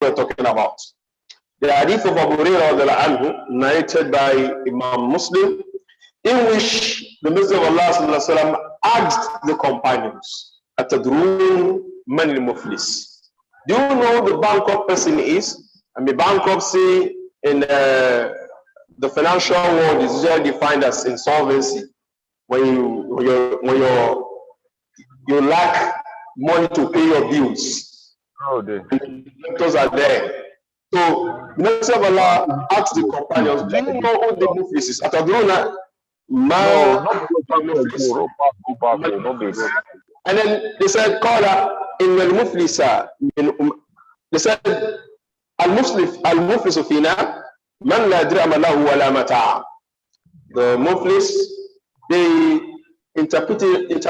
we're talking about. The hadith of Abu Hurairah narrated by Imam Muslim, in which the Messenger of Allah asked the companions, Atadrun man al-muflis. Do you know the bankrupt person is? I mean, bankruptcy in the financial world is usually defined as insolvency. When you lack money to pay your bills. Oh, and the doctors are there. So the Messenger of Allah asked the companions, do you know who the muflis is? Atadruna ma muflis. And then they said, Qala in al-muflisa. They said, al-muflisu fina man la dir'ama lahu wa la mata'a. The muflis, they interpreted it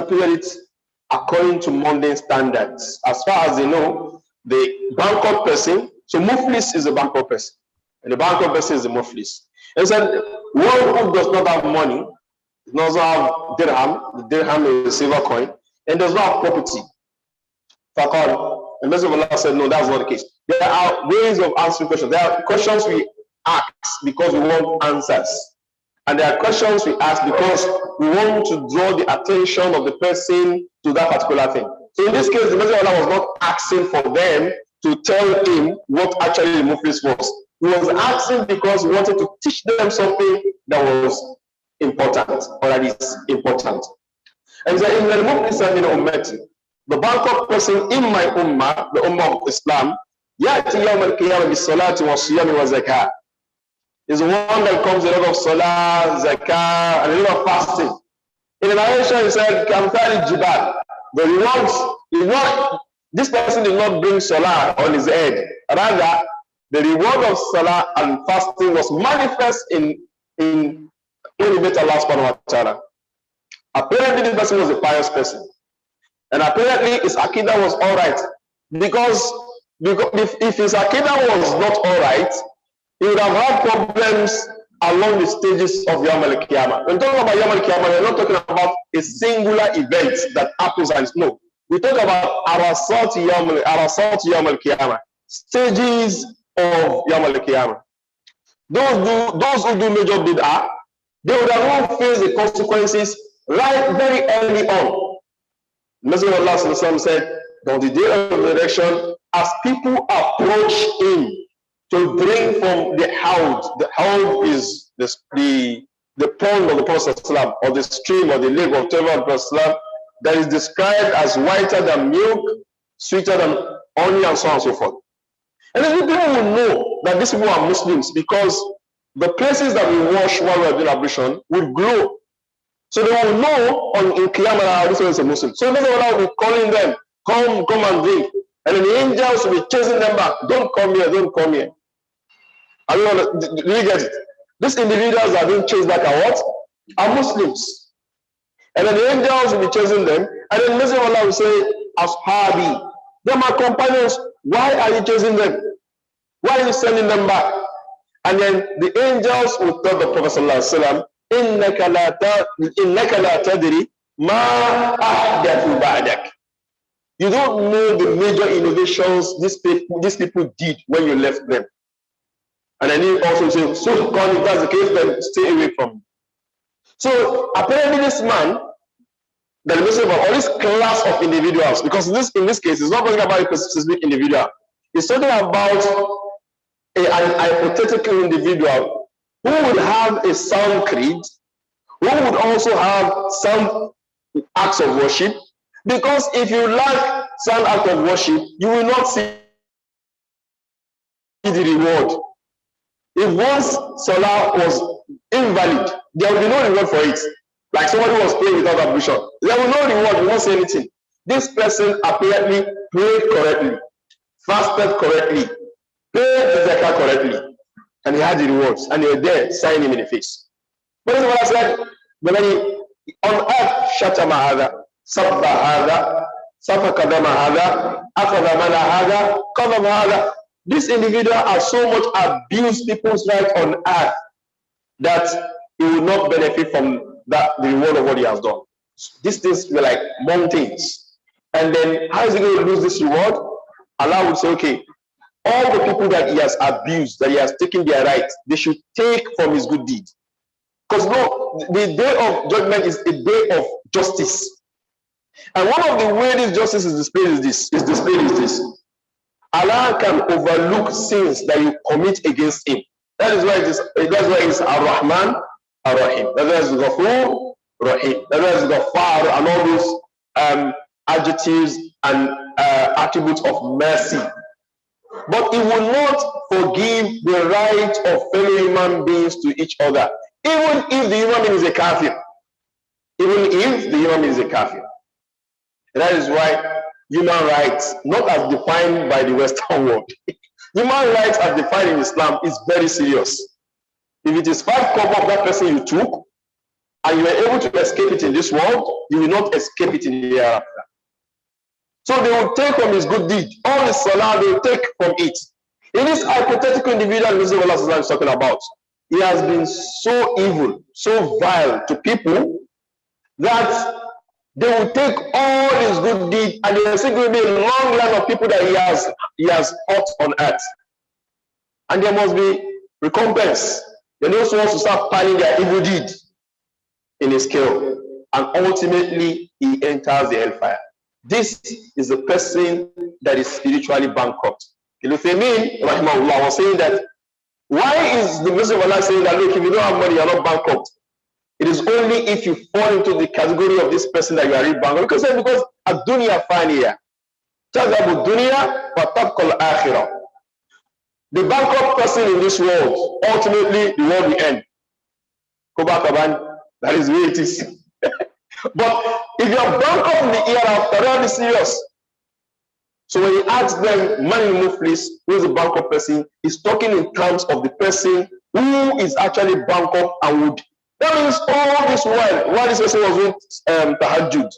according to mundane standards. As far as they know, the bankrupt person, so muflis is a bankrupt person, and the bankrupt person is the muflis. And said, one who does not have money, does not have dirham, the dirham is a silver coin, and does not have property. Faqal, the Messenger of Allah said, no, that's not the case. There are ways of answering questions. There are questions we ask because we want answers. And there are questions we ask because we want to draw the attention of the person to that particular thing. So in this case, the Messenger of Allah was not asking for them to tell him what actually the muflis was. He was asking because he wanted to teach them something that was important, or that is important. And he said, in the muflis min ummati, the bankrupt person in my ummah, the ummah of Islam, ya'ti yawm al-qiyamah bis-salati wa-siyami wa-zakah, is one that comes a lot of salah, zakah, and a lot of fasting. In the narration, he said, Kamthali Jibal. The rewards, this person did not bring salah on his head. Rather, the reward of salah and fasting was manifest in the Allah subhanahu wa ta'ala. Apparently, this person was a pious person. And apparently, his Aqidah was alright. Because if his Aqidah was not alright, he would have had problems along the stages of Yawm al-Qiyamah. When talking about Yawm al-Qiyamah, we're not talking about a singular event that happens and no. We talk about Arasat Yawm al-Qiyamah, stages of Yawm al-Qiyamah. Those who do major bid'ah, they would have not faced the consequences right very early on. The Messenger of Allah said, on the day of the resurrection, as people approach him, to bring from the hound is the pond of the Prophet or the stream or the lake of the Prophet that is described as whiter than milk, sweeter than honey, and so on and so forth. And then people will know that these people are Muslims because the places that we wash while we are doing ablution will glow. So they will know in Qiyamah this one is a Muslim. So the Messenger will be calling them, come and drink. And then the angels will be chasing them back. Don't come here, don't come here. Do you get it? These individuals are being chased back are what? Are Muslims. And then the angels will be chasing them. And then the Messenger of Allah will say, Ashabi, they're my companions. Why are you chasing them? Why are you sending them back? And then the angels will tell the Prophet Sallallahu Innaka la tadri ma ahdathu ba'dak. You don't know the major innovations these people did when you left them. And then he also said, so if that's the case, then stay away from him. So apparently this man, the Messenger or this class of individuals, because in this case, it's not talking about a specific individual. It's talking about an hypothetical individual who would have a sound creed, who would also have some acts of worship. Because if you lack some act of worship, you will not see the reward. If once Salah was invalid, there will be no reward for it. Like somebody was praying without ablution. There will be no reward, you won't say anything. This person apparently prayed correctly, fasted correctly, paid the zakah correctly, and he had the rewards, and they were there, signing him in the face. But that's what I said, on earth, Shatama Hada, Sabba Hada, Safaka Dama Hada, Akhada Mana Hada, Qadam Hada. This individual has so much abused people's rights on earth that he will not benefit from the reward of what he has done. These things were like mountains. And then how is he going to lose this reward? Allah would say, okay, all the people that he has abused, that he has taken their rights, they should take from his good deed. Because no, the day of judgment is a day of justice. And one of the ways this justice is displayed is this. Allah can overlook sins that you commit against him. That is why it's Ar-Rahman, Ar-Rahim. That is Ghafur, Rahim. That is Ghafar, and all those adjectives and attributes of mercy. But he will not forgive the right of fellow human beings to each other, even if the human being is a kafir. Even if the human being is a kafir. That is why human rights, not as defined by the Western world, human rights as defined in Islam is very serious. If it is 5 kobo of that person you took, and you are able to escape it in this world, you will not escape it in the hereafter. So they will take from his good deed. All his salah, they will take from it. In this hypothetical individual Mr. Allah is talking about, he has been so evil, so vile to people, that they will take all his good deeds, and there is going to be a long line of people that he has hurt on earth. And there must be recompense. They also want to start piling their evil deed in a scale, and ultimately he enters the hellfire. This is the person that is spiritually bankrupt. Al-Uthaymeen, rahimahullah, was saying that, why is the Messenger of Allah saying that, look, if you don't have money, you are not bankrupt? It is only if you fall into the category of this person that you are really bankrupt. Because ad-dunya faniya, tadhabu dunya wa tabqa al-akhirah. The bankrupt person in this world, ultimately the world will end. Go back, Aban. That is where it is. But if you are bankrupt in the hereafter, that is serious. So when he asks them, man muflis, who is a bankrupt person, he's talking in terms of the person who is actually bankrupt and would. That means all this while this person was doing tahajjud,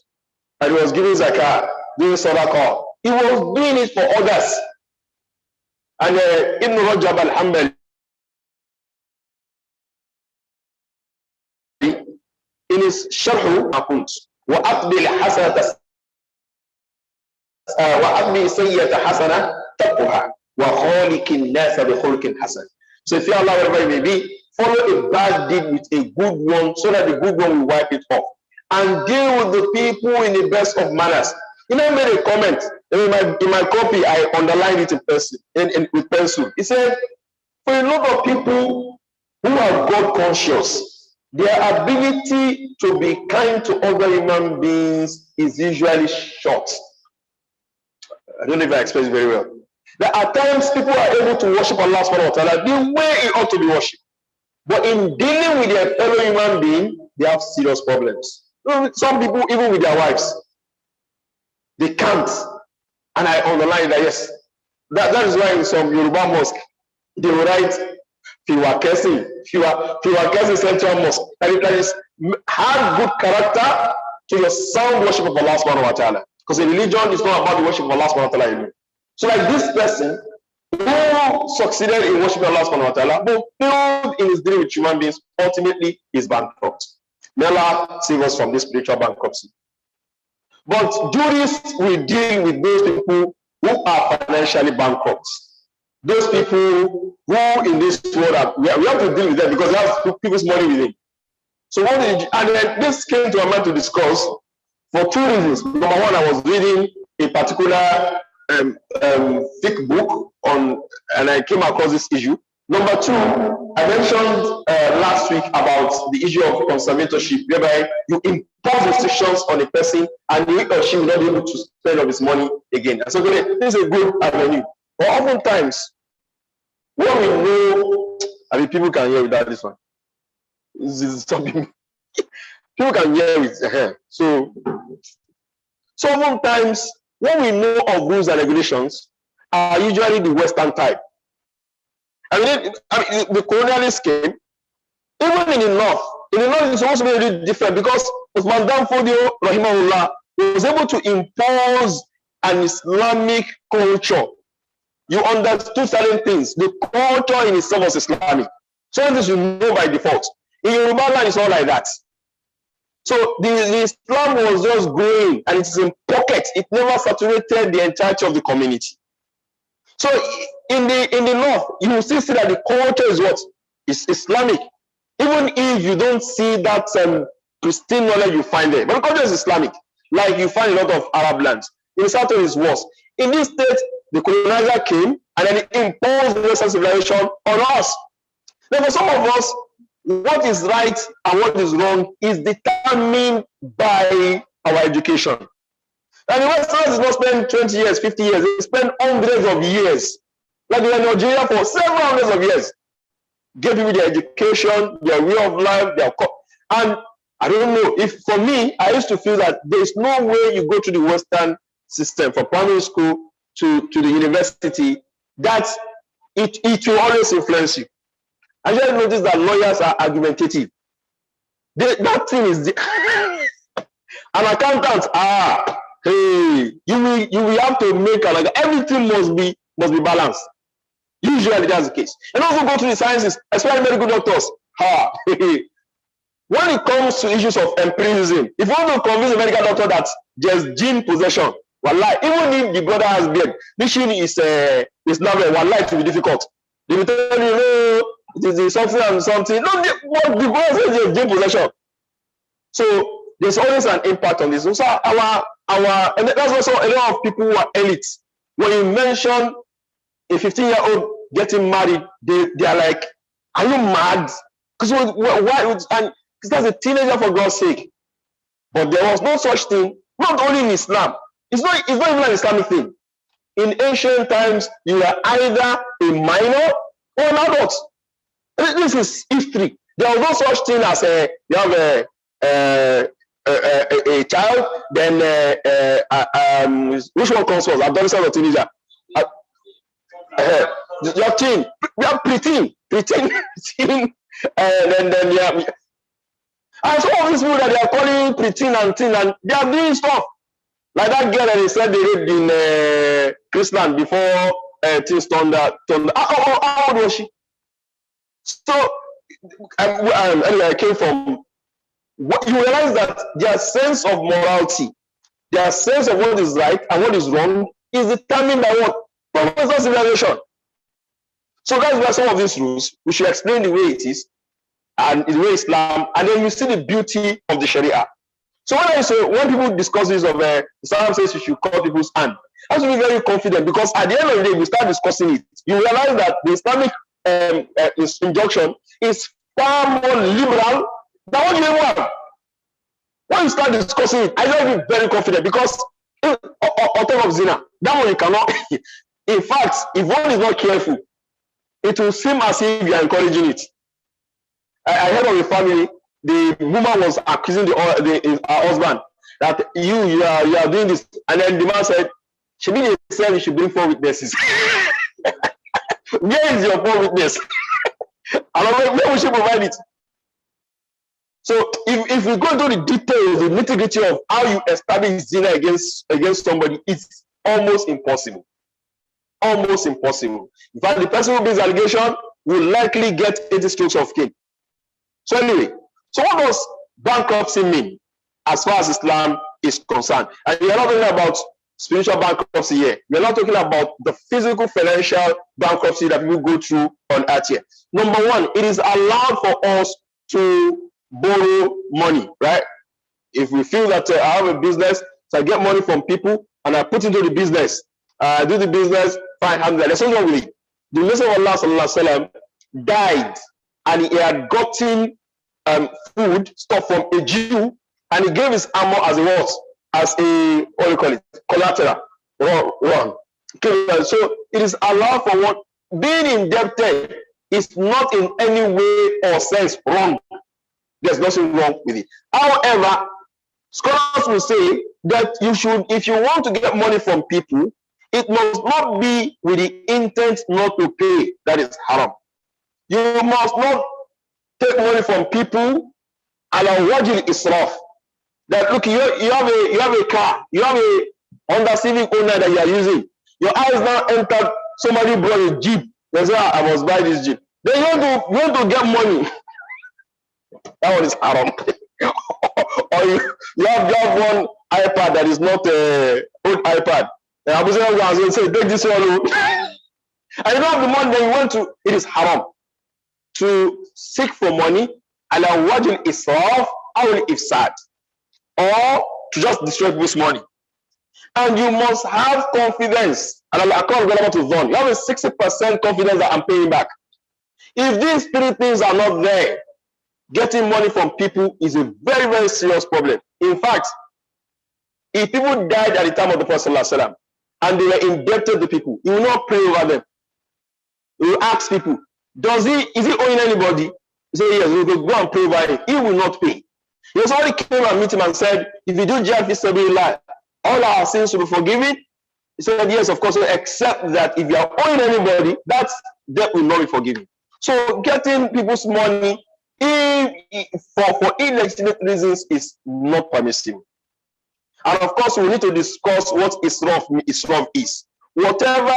and he was giving zakah, doing sadaqah, he was doing it for others. And Ibn Rajab al-Hanbali, in his Sharh Akunt, وَأَقْبِلْ حَسَنَةَ وَأَقْبِلْ سَيِّئَةَ حَسَنَةَ تَقُهَا وَخَالِقِ النَّاسَ بِخُلْقٍ حَسَنٍ. So if you Allah, whatever it may be, follow a bad deed with a good one, so that the good one will wipe it off. And deal with the people in the best of manners. You know, I made a comment. In my copy, I underlined it with pencil. He said, for a lot of people who are God conscious, their ability to be kind to other human beings is usually short. I don't know if I express it very well. That at times people are able to worship Allah subhanahu wa ta'ala the way it ought to be worshipped. But in dealing with their fellow human being, they have serious problems. Some people, even with their wives, they can't. And I underline that, yes. That is why in some Yoruba mosque, they will write, Fiwa Kesi Central Mosque. That is, have good character to your sound worship of Allah subhanahu wa ta'ala. Because a religion is not about the worship of Allah subhanahu wa ta'ala alone. So like this person, who succeeded in worshiping Allah subhanahu wa ta'ala, but failed in his dealing with human beings, ultimately is bankrupt. May Allah save us from this spiritual bankruptcy. But jurists will deal with those people who are financially bankrupt. Those people who in this world, we have to deal with them because they have people's money with them. So and then this came to my mind to discuss for 2 reasons. Number one, I was reading a particular thick book on, and I came across this issue. Number two, I mentioned last week about the issue of conservatorship, whereby you impose restrictions on a person and he or she will not be able to spend of his money again. So this is a good avenue. But oftentimes, what we know, I mean, people can hear without this one. This is stopping. People can hear it. So oftentimes, what we know of rules and regulations are usually the Western type. I mean, the colonialist came, even in the North. In the North, it's also very different because Uthman Dan Fodio, rahimahullah, was able to impose an Islamic culture. You understood certain things. The culture in itself was Islamic. Certain things you know by default. In Yoruba land, it's not like that. So the Islam was just growing and it's in pockets. It never saturated the entirety of the community. So in the north, you will still see that the culture is what? Is Islamic. Even if you don't see that pristine knowledge you find there. But the culture is Islamic. Like you find a lot of Arab lands. In the south is worse. In this state, the colonizer came and then he imposed the Western civilization on us. Now, for some of us, what is right and what is wrong is determined by our education. And the Westerners did not spend 20 years, 50 years. They spent hundreds of years. Like they were in Nigeria for several hundreds of years. Gave people their education, their way of life, and I don't know, if for me, I used to feel that there's no way you go to the Western system from primary school to the university, that it will always influence you. I just noticed that lawyers are argumentative. That thing is an accountant. Hey, you will have to make everything must be balanced. Usually that's the case. And also go to the sciences, especially medical doctors. When it comes to issues of empiricism, if you want to convince a medical doctor that there's gene possession, wallahi, even if the brother has beard, this gene is not wallahi, to be difficult. They will tell you, no, it is something and something. No, the brother says there's gene possession. So there's always an impact on this. So and that's also a lot of people who are elites. When you mention a 15-year-old getting married, they are like, are you mad? Because why? And that's a teenager, for God's sake. But there was no such thing, not only in Islam. It's not even an Islamic thing. In ancient times, you were either a minor or an adult. This is history. There was no such thing as you have a child, then which one comes first? Adolescent or teenager? Your teen. We have preteen, and then you have. And some of these people that they are calling preteen and teen, and they are doing stuff like that girl that they said they raped in Christland before things turned out. How old was she? So anyway, I came from. What you realize that their sense of morality, their sense of what is right and what is wrong is determined by what? By Western civilization. So that's why some of these rules, we should explain the way it is, and the way Islam, and then you see the beauty of the Sharia. So when people discuss this of Islam says you should cut people's hand, I have to be very confident, because at the end of the day, we start discussing it. You realize that the Islamic injunction is far more liberal than what you want. When you start discussing it, I don't be very confident, because on top of zina, that one you cannot. In fact, if one is not careful, it will seem as if you are encouraging it. I heard of a family, the woman was accusing her husband that you are doing this, and then the man said, "She mean said you should bring 4 witnesses." Where is your 4 witness? And where we should provide it? So if we go into the details, the nitty-gritty of how you establish zina against somebody, it's almost impossible. Almost impossible. In fact, the person who brings allegation will likely get 80 strokes of cane. So anyway, so what does bankruptcy mean as far as Islam is concerned? And we are not talking about spiritual bankruptcy here. We are not talking about the physical financial bankruptcy that people go through on earth here. Number one, it is allowed for us to borrow money, right? If we feel that I have a business, so I get money from people and I put into the business, I do the business, fine, there's nothing wrong with it. The Messenger of Allah sallallahu alaihi wasallam died, and he had gotten food stuff from a Jew, and he gave his armor as a what? As a, what do you call it? Collateral. Wrong. Okay, so it is allowed for what? Being indebted is not in any way or sense wrong. There's nothing wrong with it. However, scholars will say that you should, if you want to get money from people, it must not be with the intent not to pay. That is haram. You must not take money from people ala wajil israf. That look, you have a car, you have a Honda Civic owner that you are using. Your eyes now entered, somebody brought a Jeep. They say, I must buy this Jeep. Then you want to get money. That one is haram. Or you have one iPad that is not an old iPad. And Abu Zayd will say, take this one. And you don't have the money, then you want to, it is haram to seek for money, ala wajil israf aw ifsad, or to just destroy people's money. And you must have confidence. And I can't go to zone. You have a 60% confidence that I'm paying back. If these three things are not there, getting money from people is a very, very serious problem. In fact, if people died at the time of the Prophet ﷺ, and they were indebted to people, he will not pray over them. He will ask people, is he owing anybody? He say, yes, we will go and pray over him. He will not pay. He somebody came and meet him and said, if you do jihad fi sabilillah, all our sins will be forgiven. He said, yes, of course, except that if you are owing anybody, that debt will not be forgiven. So getting people's money for illegitimate reasons is not permissible. And of course, we need to discuss what israf is. Whatever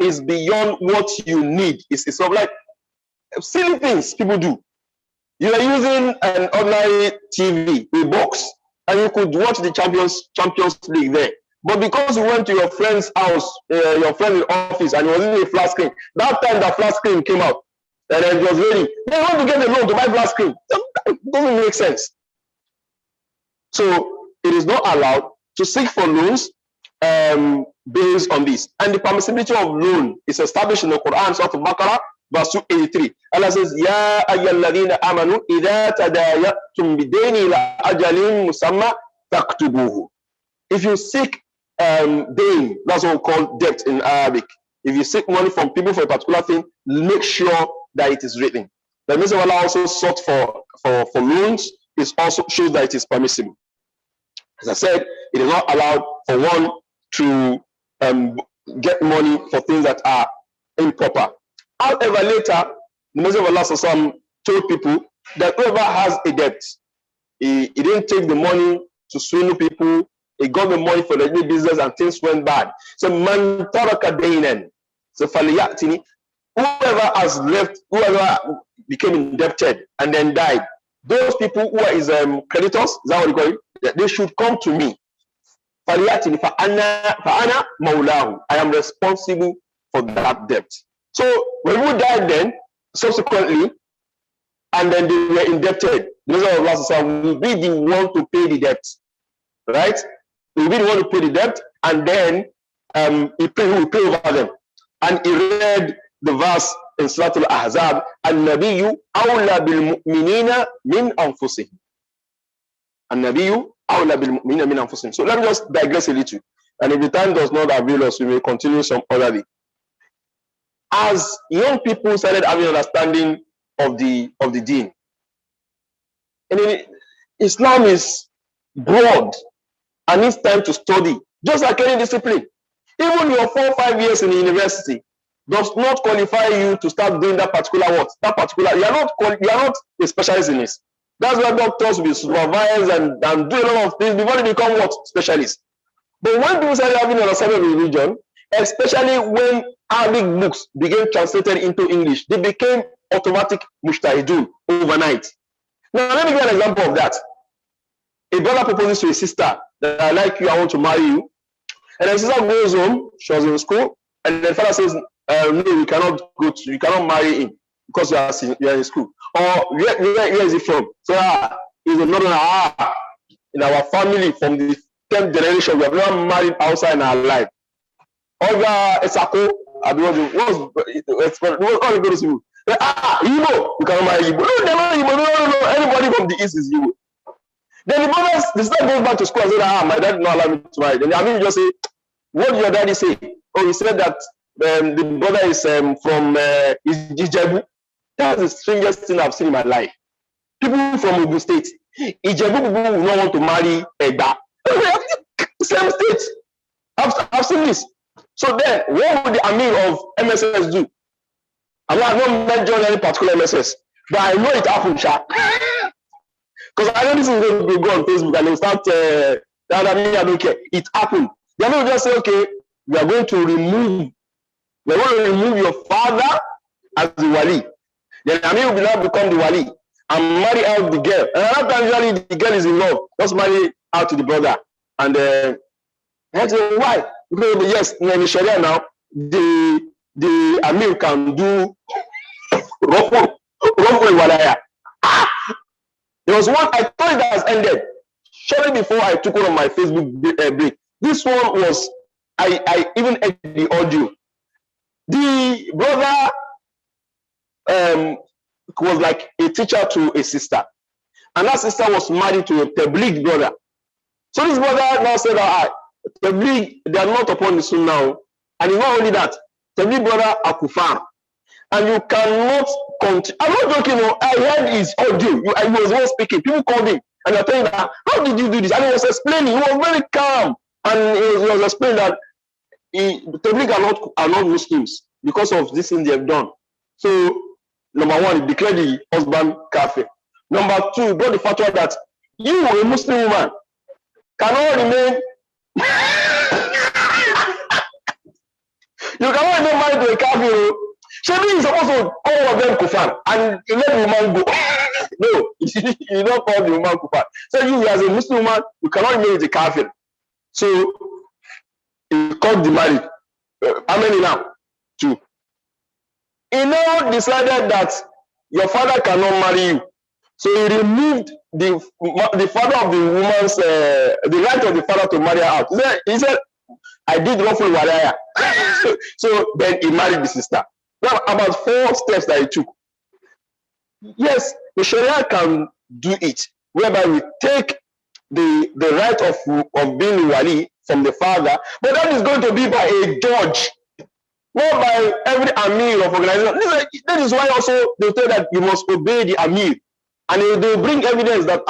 is beyond what you need is israf. Like silly things people do. You are using an ordinary TV, a box, and you could watch the Champions League there. But because you went to your friend's house, your friend's office, and you was using a flat screen, that time the flat screen came out, and it was raining. They want to get a loan to buy flat screen. It doesn't make sense. So it is not allowed to seek for loans based on this. And the permissibility of loan is established in the Quran, Surah Al-Baqarah, verse 283. Allah says, Ya ayyalladhina amanu idha tadayatum bidayni ila ajalin musamma taktubuhu. If you seek dayn, that's what we call debt in Arabic. If you seek money from people for a particular thing, make sure that it is written. The Messenger of Allah also sought for loans. It also shows that it is permissible. As I said, it is not allowed for one to get money for things that are improper. However, later, the Messenger of Allah told people that whoever has a debt, he didn't take the money to swindle people, he got the money for the business and things went bad. So, man taraka daynan, so faliyatini, whoever became indebted and then died, those people who are his creditors, is that what you call it? They should come to me. Faliyatini fa'ana maulahu. I am responsible for that debt. So when people died then, subsequently, and then they were indebted, the Messenger of Allah will be the one to pay the debt. Right? He will be the one to pay the debt, and then he will pay over them. And he read the verse in Surah Al-Ahzab, An-Nabiyyu awla bil-mu'minina min anfusihim. An-Nabiyyu awla bil-mu'minina min anfusihim. So let me just digress a little. And if the time does not avail us, we may continue some other day. As young people started having understanding of the deen, and Islam is broad and needs time to study, just like any discipline. Even your 4 or 5 years in the university does not qualify you to start doing that particular work. You are not a specialist in this. That's why doctors will be supervised and do a lot of things before they become what? Specialists. But when people started having an understanding of religion, especially when Arabic books became translated into English, they became automatic mujtahidun overnight. Now, let me give an example of that. A brother proposes to a sister that I like you, I want to marry you. And the sister goes home, she was in school, and the father says, no, you cannot marry him because you are in school. Or where is he from? So he's a northern in our family from the 10th generation, we have never married outside in our life. Oga Esako, Igbo, you cannot marry Igbo. No, they're not Igbo. No. Anybody from the East is Igbo. Then the sister goes back to school and says, my dad did not allow me to marry. Then Amin just say, what did your daddy say? Oh, he said that the brother is from Ijebu. That's the strangest thing I've seen in my life. People from Ogun State, Ijebu people will not want to marry Egba. Same state. I've seen this. So then, what would the Amir of MSS do? I'm not mentioning any particular MSS, but I know it happened, Sha. Because I know this is going to go on Facebook and they'll start, I don't care. It happened. They will just say, okay, we are going to remove your father as the wali. Then Amir will now become the wali and marry out the girl. And another time, usually the girl is in love. Just marry out to the brother. And I say, why? Because yes, in the Sharia now, the the Amir can do ruffle walaya. There was one, I thought it has ended shortly before I took one of my Facebook break. This one was, I even heard the audio. The brother was like a teacher to a sister, and that sister was married to a Tabligh brother. So this brother now said, Tabligh, they are not upon the Sunnah now. And it's not only that, Tabligh brother are kufar. And you cannot continue. I'm not joking, I heard his audio. He was not speaking. People called him and they're telling that, how did you do this? And he was explaining, he was very calm. And he was explaining that Tabligh are not Muslims because of this thing they have done. So, number one, he declared the husband kafir. Number two, he brought the fatwa that you, a Muslim woman, cannot remain you cannot remain married to a kafir. Shebi is supposed to all of them kufar and let the woman go. No, you don't call the woman kufar. So you as a Muslim woman, you cannot remain with a kafir. So he called the marriage. How many now? 2. He now decided that your father cannot marry you. So he removed the father of the woman's the right of the father to marry her out. He said I did lawful walaya. So then he married the sister. Now about 4 steps that he took. Yes, the Sharia can do it, whereby we take the right of being wali from the father, but that is going to be by a judge, not by every Amir of organization. That is why also they say that you must obey the Amir. And they bring evidence that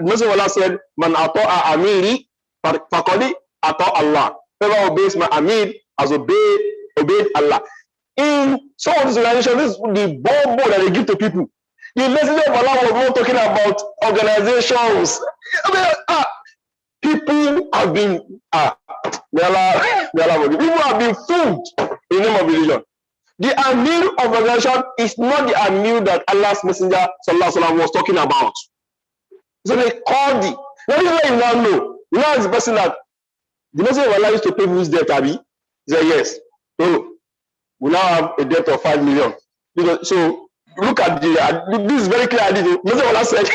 Muslim Allah said, Man ata'a amiri faqadi ata'a Allah. Whoever obeys my Amir has obeyed Allah. In some of these organizations, this is the bomb that they give to people. The message of Allah was not talking about organizations. People have been people have been fooled in the name of religion. The Amir of organization is not the Amir that Allah's Messenger Sallallahu Alaihi Wasallam was talking about. So they called the. That is why you now know. You know, it's the person that the Messenger of Allah used to pay whose debt, Abi? He said, yes. So we now have a debt of 5 million. So look at this is very clear. The Messenger of Allah said,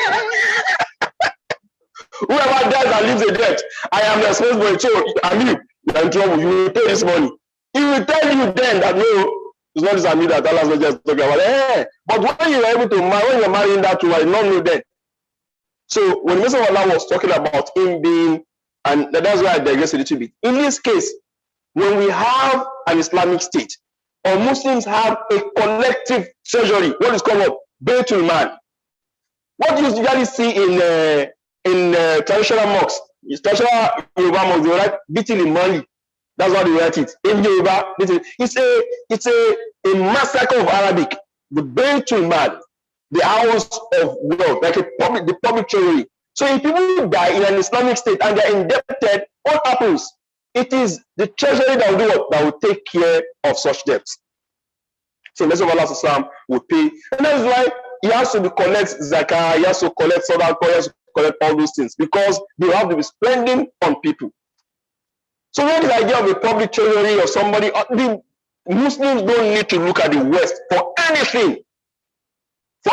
whoever dies and leaves a debt, I am responsible. So Amir, you are in trouble. You will pay this money. He will tell you then that no. It's not this Amir that Allah was just talking about. But when you are able to marry, when you're marrying that woman, you don't know then. So when the Messenger of Allah was talking about him being, and that's why I digress a little bit. In this case, when we have an Islamic state, or Muslims have a collective treasury, what is called Baitul Mal. What you usually see in traditional mosques, traditional Yoruba mosques, they write Bitil Mali. That's how they write it. In Yoruba, it's a massacre of Arabic. The Baitul Mal, the house of wealth, like the public treasury. So if people die in an Islamic state and they're indebted, what happens? It is the treasury that will do what? That will take care of such debts. So Messenger of Allah will pay. And that's why he has to collect zakah, he has to collect sadaqah, he has to collect all those things, because they have to be spending on people. So when the idea of a public treasury or somebody, the Muslims don't need to look at the West for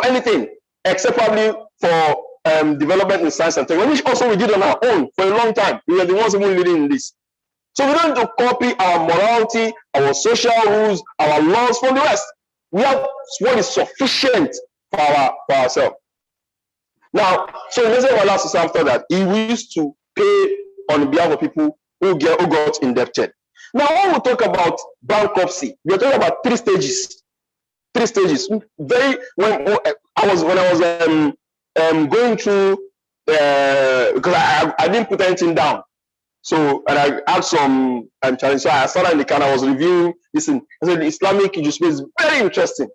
anything, except probably for development in science and technology, which also we did on our own for a long time. We are the ones who are leading in this. So we don't need to copy our morality, our social rules, our laws from the West. We have what is sufficient for ourselves. Now, so the Messenger of Allah after that, he used to pay on behalf of people who got indebted. Now, when we talk about bankruptcy, we are talking about 3 stages. 3 stages. When I was going through, because I didn't put anything down. So, and I had some challenge. So I started in the car, I was reviewing this. I said the Islamic issue is very interesting.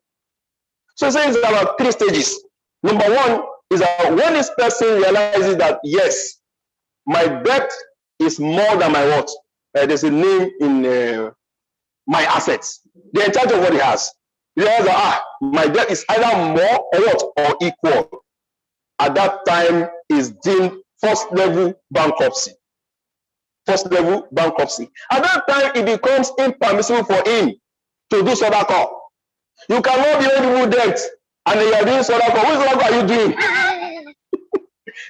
So it says about 3 stages. Number 1 is that when this person realizes that, yes, my debt is more than my what? There's a name in my assets. The entirety of what he has. He realizes that, my debt is either more or what? Or equal. At that time is deemed first level bankruptcy. First level bankruptcy. At that time, it becomes impermissible for him to do sadaqah. You cannot be owing people debt and then you are doing sadaqah. Which sadaqah are you doing?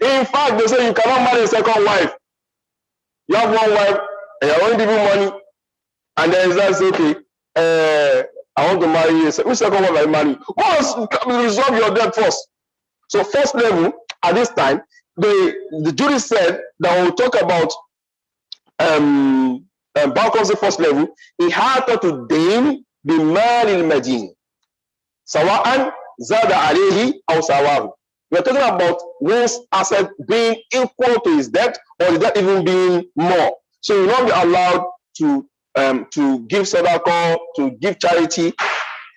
In fact, they say you cannot marry a second wife. You have one wife and you are owing people money, and then it's like, okay, I want to marry you. Which second wife are you marrying? Resolve your debt first. So first level, at this time, the jury said that when we talk about bankruptcy first level, إحاطة الدين بمال المدين سواء زاد عليه أو سواه. We are talking about one's asset being equal to his debt, or the debt even being more. So you will not be allowed to give sadaqah, to give charity.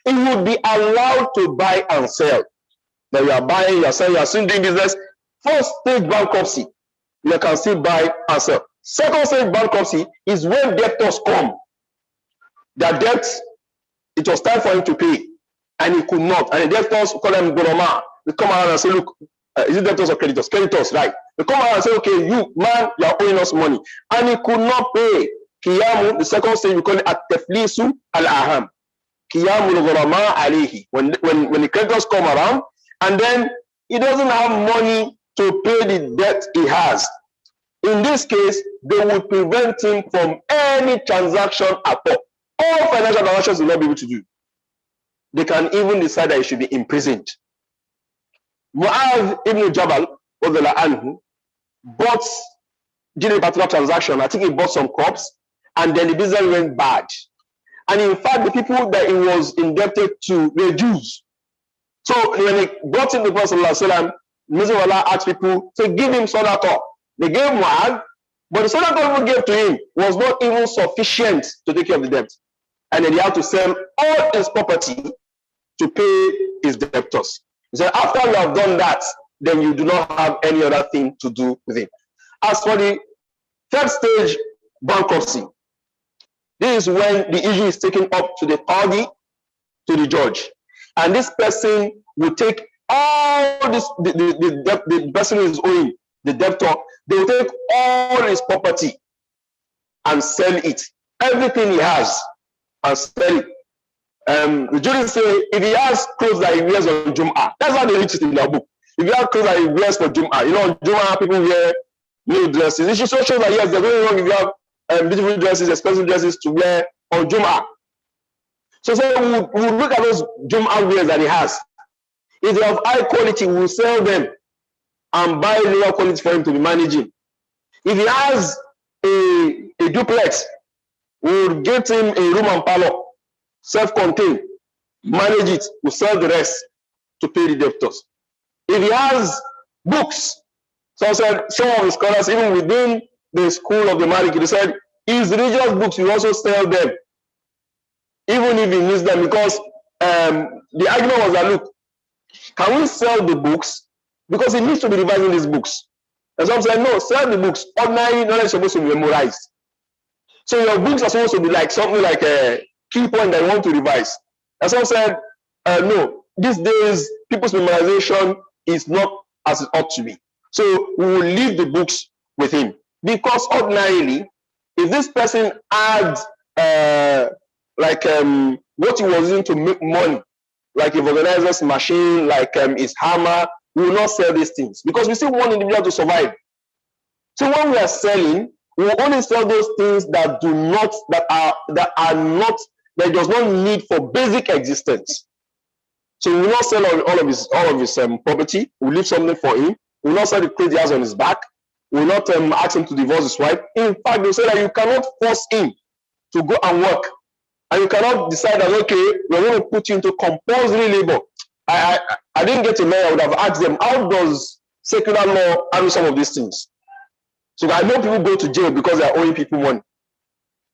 It would be allowed to buy and sell. That you are buying, you are selling, you are still doing business. First stage bankruptcy, you can still buy and sell. Second stage bankruptcy is when debtors come. Their debt, it was time for him to pay, and he could not. And the debtors, call them Goroma. They come around and say, look, is it debtors or creditors? Creditors, right? They come around and say, okay, you, man, you are owing us money. And he could not pay. Kiyamu, the second stage, we call it at-taflisu al-aham. Kiyamu al-ghurama alayhi. When the creditors come around, and then he doesn't have money to pay the debt he has. In this case, they will prevent him from any transaction at all. All financial transactions will not be able to do. They can even decide that he should be imprisoned. Mu'adh ibn Jabal anhu bought, did a particular transaction. I think he bought some crops, and then the business went bad. And in fact, the people that he was indebted to were Jews. So when he brought in the Prophet ﷺ, Muslim Allah asked people to give him sadaqah. They gave Mu'adh, but the sadaqah people gave to him was not even sufficient to take care of the debt. And then he had to sell all his property to pay his debtors. He said, after you have done that, then you do not have any other thing to do with it. As for the third stage bankruptcy, this is when the issue is taken up to the qadi, to the judge. And this person will take all this, the person who is owing, the debtor, they will take all his property and sell it. Everything he has, and sell it. The jury say, if he has clothes that he wears on Jum'ah, that's how they reach it in their book. If you have clothes that he wears for Jum'ah, you know, on Jum'ah people wear new dresses. It should show that yes, there's nothing wrong if you have beautiful dresses, expensive dresses to wear on Jum'ah. So we'll look at those Jum'ah wears that he has. If they have high quality, we'll sell them and buy lower quality for him to be managing. If he has a duplex, we'll get him a room and parlor, self-contained, manage it, we'll sell the rest to pay the debtors. If he has books, so I said, some of the scholars, even within the school of the Maliki, they said, his religious books, we also sell them, even if he needs them, because the argument was that, look, can we sell the books? Because he needs to be revising these books. And some said, no, sell the books. Ordinary knowledge is supposed to be memorized. So your books are supposed to be like something like a key point that you want to revise. And some said, no, these days, people's memorization is not as it ought to be. So we will leave the books with him. Because ordinarily, if this person adds what he was using to make money, like a organizer's machine, like his hammer, we will not sell these things because we still want individual to survive. So when we are selling, we will only sell those things that does not need for basic existence. So we will not sell all of his property. We will leave something for him. We will not sell the clothes he has on his back. We will not ask him to divorce his wife. In fact, they say that you cannot force him to go and work. And you cannot decide that, okay, we're going to put you into compulsory labor. I didn't get a lawyer. I would have asked them, how does secular law handle some of these things? So I know people go to jail because they are owing people money.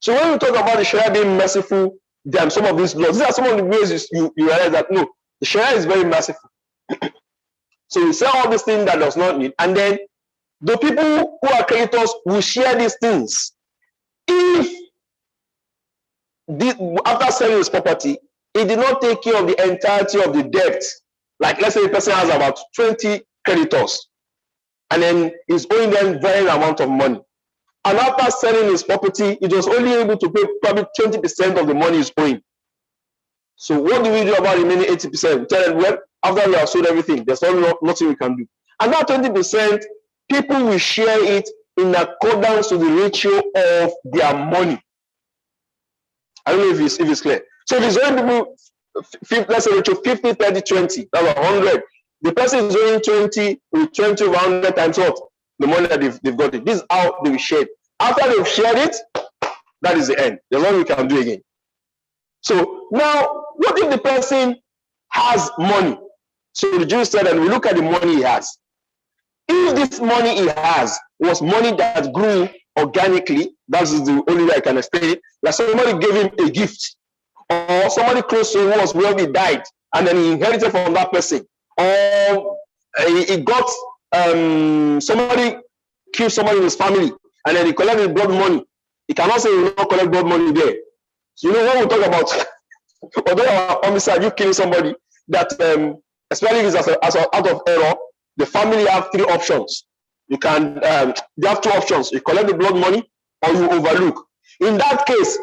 So when we talk about the Sharia being merciful, then some of these laws, these are some of the ways you realize that, no, the Sharia is very merciful. So we say all these things that does not need. And then the people who are creditors will share these things. If after selling his property, he did not take care of the entirety of the debt. Like let's say a person has about 20 creditors and then he's owing them very amount of money. And after selling his property, he was only able to pay probably 20% of the money he's owing. So what do we do about the remaining 80%? Tell them, well, after we have sold everything, there's nothing we can do. And that 20%, people will share it in accordance to the ratio of their money. I don't know if it's clear. So if it's owing people, let's say ratio 50, 30, 20, that's 100. The person is owing 20 with 20 over 100 times what? The money that they've got it. This is how they will share it. After they've shared it, that is the end. There's nothing we can do again. So now, what if the person has money? So the Jew said, and we look at the money he has. If this money he has was money that grew organically, that is the only way I can explain it. Like somebody gave him a gift, or somebody close to him was wealthy died, and then he inherited from that person, or he got somebody killed somebody in his family, and then he collected blood money. He cannot say he will not collect blood money there. So you know when we talk about although our homicide, you killing somebody, that especially if it's out of error, the family have three options. You can they have two options. You collect the blood money or you overlook. In that case,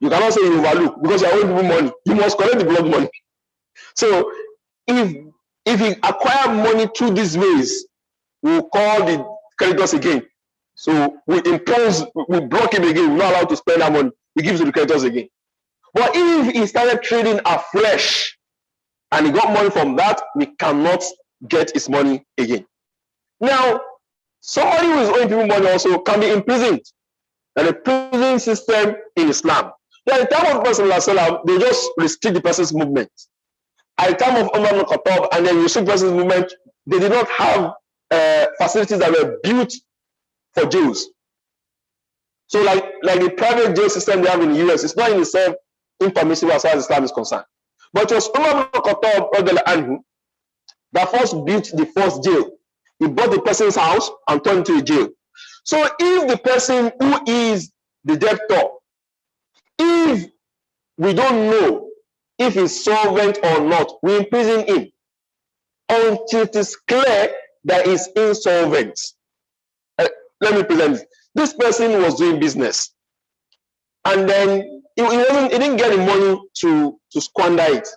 you cannot say you overlook because you are owing people money. You must collect the blood money. So if you acquire money through these ways, we'll call the creditors again. So we block him again. We're not allowed to spend that money. We give to the creditors again. But if he started trading afresh and he got money from that, we cannot get his money again. Now, somebody who is owing people money also can be imprisoned. And the prison system in Islam. At the time of Prophet, they just restrict the person's movement. At the time of Umar ibn Khattab, and then restrict the person's movement, they did not have facilities that were built for Jews. So like the private jail system they have in the US, it's not in itself impermissible as far as Islam is concerned. But it was Umar ibn Khattab that first built the first jail. He bought the person's house and turned it into a jail. So if the person who is the debtor, if we don't know if he's solvent or not, we imprison him until it is clear that he's insolvent. Let me present this. This person was doing business, and then he didn't get the money to squander it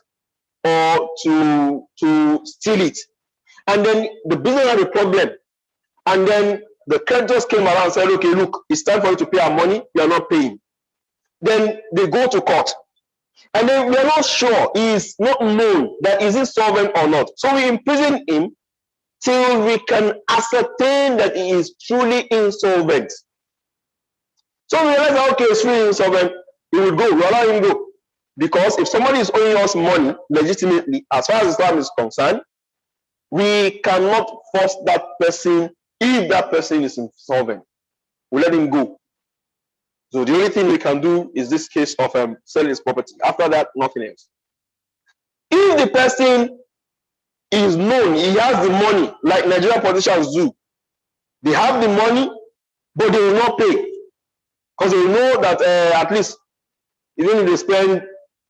or to steal it, and then the business had a problem, and then the creditors came around and said, okay, look, it's time for you to pay our money, you are not paying. Then they go to court, and then we are not sure, he is not known that is he solvent or not. So we imprison him till we can ascertain that he is truly insolvent. So we realize that, okay, he's truly insolvent, he will go, we allow him go. Because if somebody is owing us money legitimately, as far as Islam is concerned, we cannot force that person if that person is insolvent. We let him go. So the only thing we can do is this case of selling his property. After that, nothing else. If the person is known, he has the money, like Nigerian politicians do. They have the money, but they will not pay. Because they know that at least, even if they spend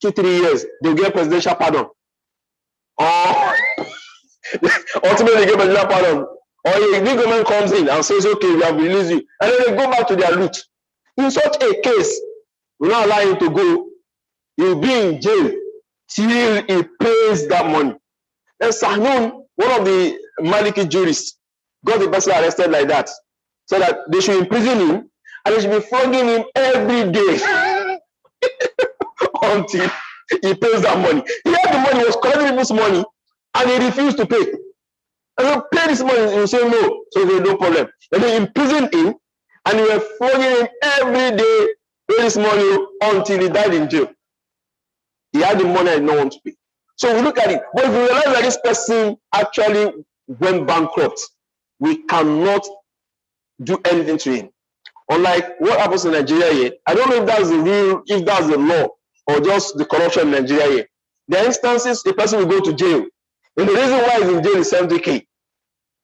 2-3 years, they'll get presidential pardon. Or ultimately they get presidential pardon. Or a big government comes in and says, okay, we have released you. And then they go back to their loot. In such a case, we not allow him to go. He will be in jail till he pays that money. And Sahnun, one of the Maliki jurists, got the person arrested like that. So that they should imprison him and they should be flogging him every day until he pays that money. He had the money, he was collecting people's money, and he refused to pay. And so pay this money, he will say no. So there's no problem. And they imprisoned him, and they were flogging him every day, pay this money until he died in jail. He had the money and no one to pay. So we look at it. But if we realize that this person actually went bankrupt, we cannot do anything to him. Unlike what happens in Nigeria here, I don't know if that's the real, if that's the law, or just the corruption in Nigeria here. There are instances a person will go to jail. And the reason why he's in jail is 70K,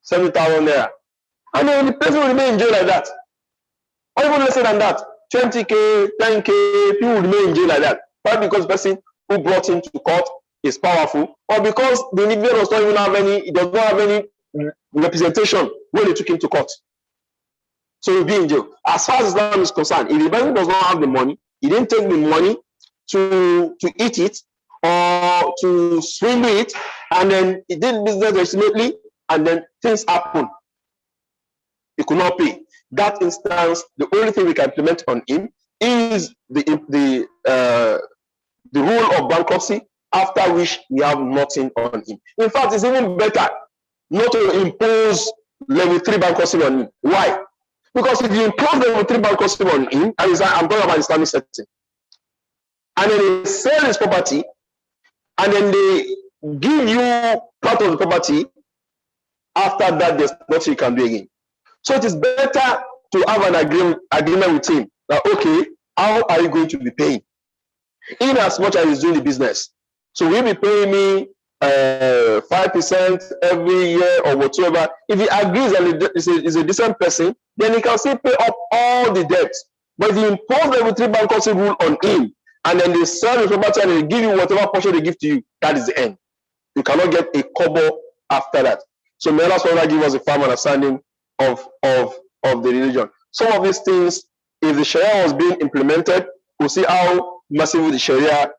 70,000 naira. And then the person will remain in jail like that. Or even less than that, 20K, 10K, people will remain in jail like that. Probably because the person who brought him to court is powerful, or because the individual does not even have any, he does not have any representation when they took him to court. So he'll be in jail. As far as Islam is concerned, if the person does not have the money, he didn't take the money to eat it, or to swindle it, and then he did business legitimately, and then things happen. He could not pay. That instance, the only thing we can implement on him is the rule of bankruptcy, after which we have nothing on him. In fact, it's even better not to impose level 3 bankruptcy on him. Why? Because if you impose level 3 bankruptcy on him, and I'm talking about Islamic setting, and then they sell his property, and then they give you part of the property, after that, there's nothing you can do again. So it is better to have an agreement with him that, okay, how are you going to be paying? In as much as he's doing the business. So will you be paying me 5% every year or whatever? If he agrees and is a decent person, then he can still pay up all the debts. But if you impose level 3 bankruptcy rule on him, and then they sell the property and they give you whatever portion they give to you, that is the end. You cannot get a kobo after that. So may Allah give us a firm understanding of the religion. Some of these things, if the Sharia was being implemented, we'll see how massive the Sharia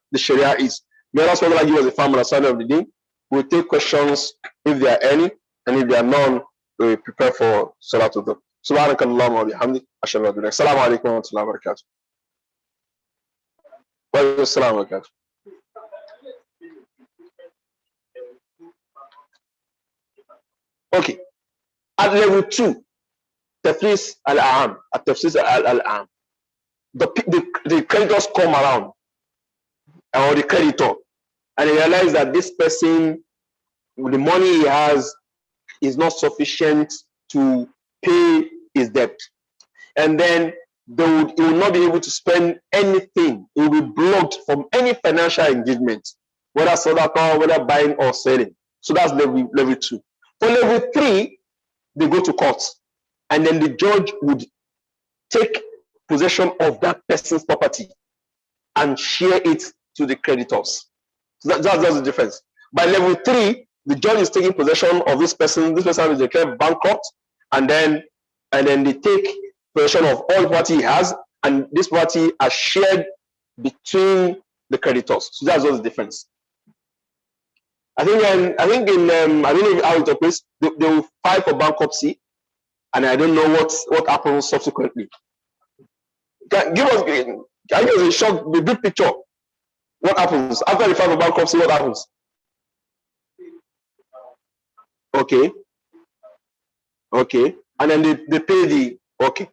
is. May Allah give us a firm understanding of the deen. We'll take questions if there are any, and if there are none, we prepare for Salatul. Subhanakallah wa bihamdik. Ashhadu an la ilaha illa anta. Assalamu alaikum wa rahmatullahi wa barakatuh. Wa alaikum assalam wa barakatuh. Okay. At level 2, Tafsir al-Am, at Tafsir al-Am, the creditors come around, or the creditor, and they realize that this person, the money he has is not sufficient to pay his debt. And then he will not be able to spend anything. He will be blocked from any financial engagement, whether sadaqah, whether buying or selling. So that's level 2. For level 3, they go to court, and then the judge would take possession of that person's property and share it to the creditors. So that's the difference. By level 3, the judge is taking possession of this person. This person is declared bankrupt, and then they take possession of all property he has, and this property are shared between the creditors. So that's the difference. I think in I don't know how it operates. They will file for bankruptcy, and I don't know what happens subsequently. Give us a short, the big picture. What happens after they file for bankruptcy? What happens? Okay, and then they pay the okay.